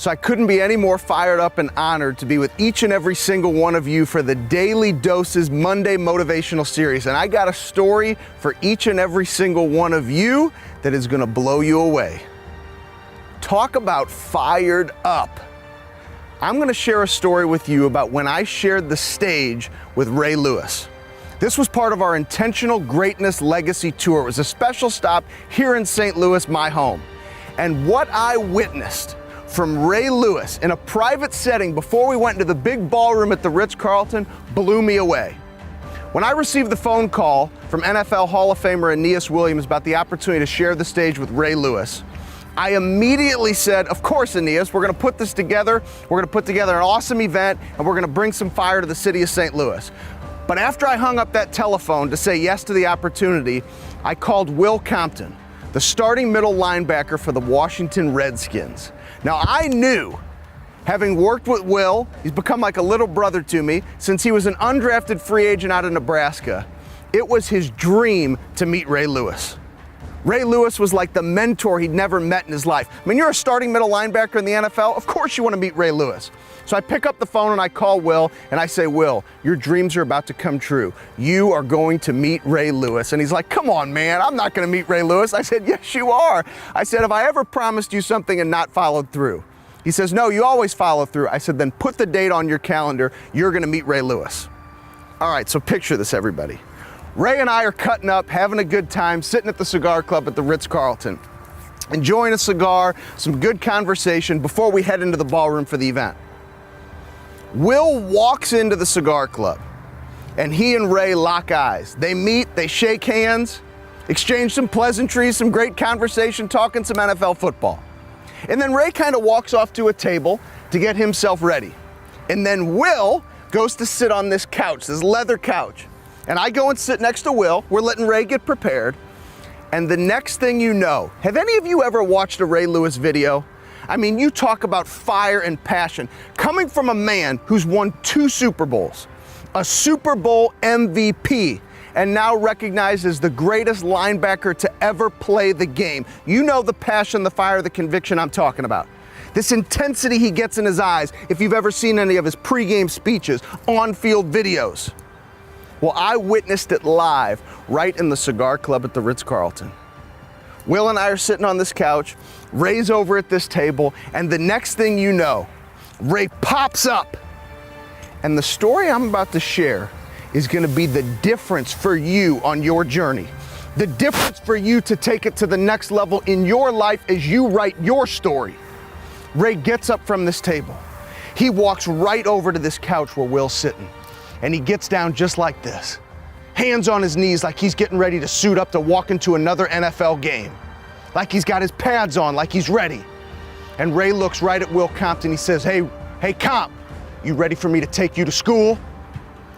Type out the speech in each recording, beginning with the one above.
So I couldn't be any more fired up and honored to be with each and every single one of you for the Daily Doses Monday Motivational Series. And I got a story for each and every single one of you that is gonna blow you away. Talk about fired up. I'm gonna share a story with you about when I shared the stage with Ray Lewis. This was part of our Intentional Greatness Legacy Tour. It was a special stop here in St. Louis, my home. And what I witnessed from Ray Lewis in a private setting before we went into the big ballroom at the Ritz-Carlton blew me away. When I received the phone call from NFL Hall of Famer Aeneas Williams about the opportunity to share the stage with Ray Lewis, I immediately said, of course, Aeneas, we're gonna put this together. We're gonna put together an awesome event and we're gonna bring some fire to the city of St. Louis. But after I hung up that telephone to say yes to the opportunity, I called Will Compton, the starting middle linebacker for the Washington Redskins. Now I knew, having worked with Will, he's become like a little brother to me, since he was an undrafted free agent out of Nebraska, it was his dream to meet Ray Lewis. Ray Lewis was like the mentor he'd never met in his life. I mean, you're a starting middle linebacker in the NFL, of course you want to meet Ray Lewis. So I pick up the phone and I call Will and I say, Will, your dreams are about to come true. You are going to meet Ray Lewis. And he's like, come on, man, I'm not going to meet Ray Lewis. I said, yes, you are. I said, have I ever promised you something and not followed through? He says, no, you always follow through. I said, then put the date on your calendar. You're going to meet Ray Lewis. All right, so picture this, everybody. Ray and I are cutting up, having a good time, sitting at the cigar club at the Ritz-Carlton, enjoying a cigar, some good conversation before we head into the ballroom for the event. Will walks into the cigar club and he and Ray lock eyes. They meet, they shake hands, exchange some pleasantries, some great conversation, talking some NFL football. And then Ray kind of walks off to a table to get himself ready. And then Will goes to sit on this couch, this leather couch. And I go and sit next to Will. We're letting Ray get prepared. And the next thing you know, have any of you ever watched a Ray Lewis video? I mean, you talk about fire and passion coming from a man who's won 2 Super Bowls, a Super Bowl MVP, and now recognized as the greatest linebacker to ever play the game. You know the passion, the fire, the conviction I'm talking about. This intensity he gets in his eyes, if you've ever seen any of his pregame speeches, on-field videos. Well, I witnessed it live right in the cigar club at the Ritz-Carlton. Will and I are sitting on this couch, Ray's over at this table, and the next thing you know, Ray pops up. And the story I'm about to share is gonna be the difference for you on your journey. The difference for you to take it to the next level in your life as you write your story. Ray gets up from this table. He walks right over to this couch where Will's sitting. And he gets down just like this, hands on his knees like he's getting ready to suit up to walk into another NFL game, like he's got his pads on, like he's ready. And Ray looks right at Will Compton. He says, hey, Comp, you ready for me to take you to school?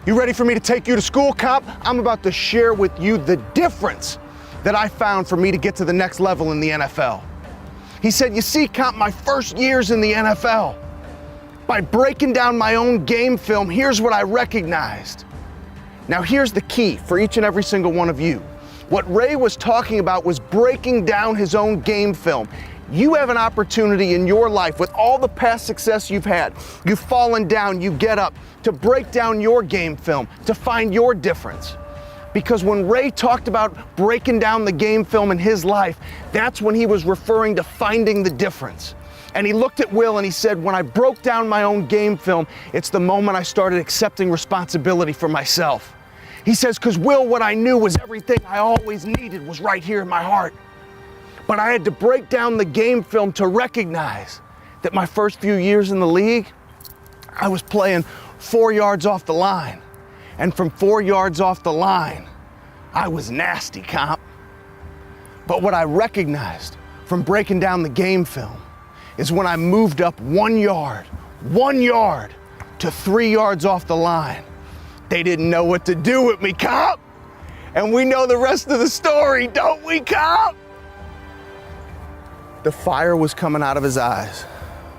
You ready for me to take you to school, Comp? I'm about to share with you the difference that I found for me to get to the next level in the NFL. He said, you see, Comp, my first years in the NFL, by breaking down my own game film, here's what I recognized. Now here's the key for each and every single one of you. What Ray was talking about was breaking down his own game film. You have an opportunity in your life with all the past success you've had. You've fallen down, you get up, to break down your game film, to find your difference. Because when Ray talked about breaking down the game film in his life, that's when he was referring to finding the difference. And he looked at Will and he said, when I broke down my own game film, it's the moment I started accepting responsibility for myself. He says, because Will, what I knew was everything I always needed was right here in my heart. But I had to break down the game film to recognize that my first few years in the league, I was playing 4 yards off the line. And from 4 yards off the line, I was nasty, Comp. But what I recognized from breaking down the game film is when I moved up 1 yard to 3 yards off the line, they didn't know what to do with me, Comp. And we know the rest of the story, don't we, Comp? The fire was coming out of his eyes.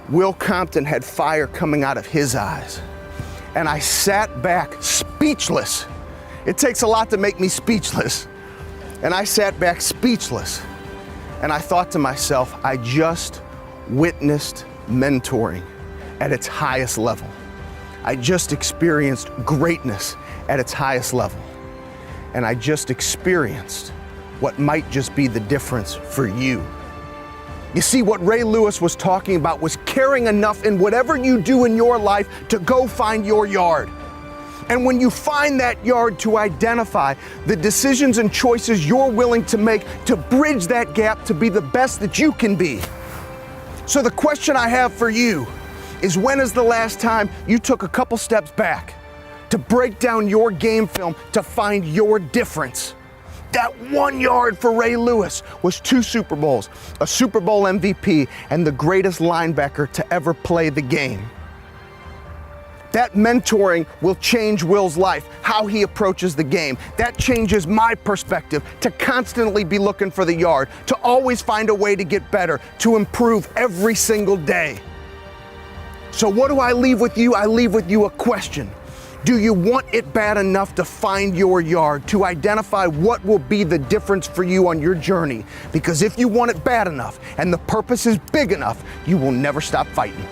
Will Compton had fire coming out of his eyes. And I sat back speechless. It takes a lot to make me speechless. And I sat back speechless. And I thought to myself, I just witnessed mentoring at its highest level. I just experienced greatness at its highest level. And I just experienced what might just be the difference for you. You see, what Ray Lewis was talking about was caring enough in whatever you do in your life to go find your yard. And when you find that yard, to identify the decisions and choices you're willing to make to bridge that gap to be the best that you can be. So the question I have for you is, when is the last time you took a couple steps back to break down your game film to find your difference? That 1 yard for Ray Lewis was 2 Super Bowls, a Super Bowl MVP, and the greatest linebacker to ever play the game. That mentoring will change Will's life, how he approaches the game. That changes my perspective to constantly be looking for the yard, to always find a way to get better, to improve every single day. So what do I leave with you? I leave with you a question. Do you want it bad enough to find your yard, to identify what will be the difference for you on your journey? Because if you want it bad enough and the purpose is big enough, you will never stop fighting.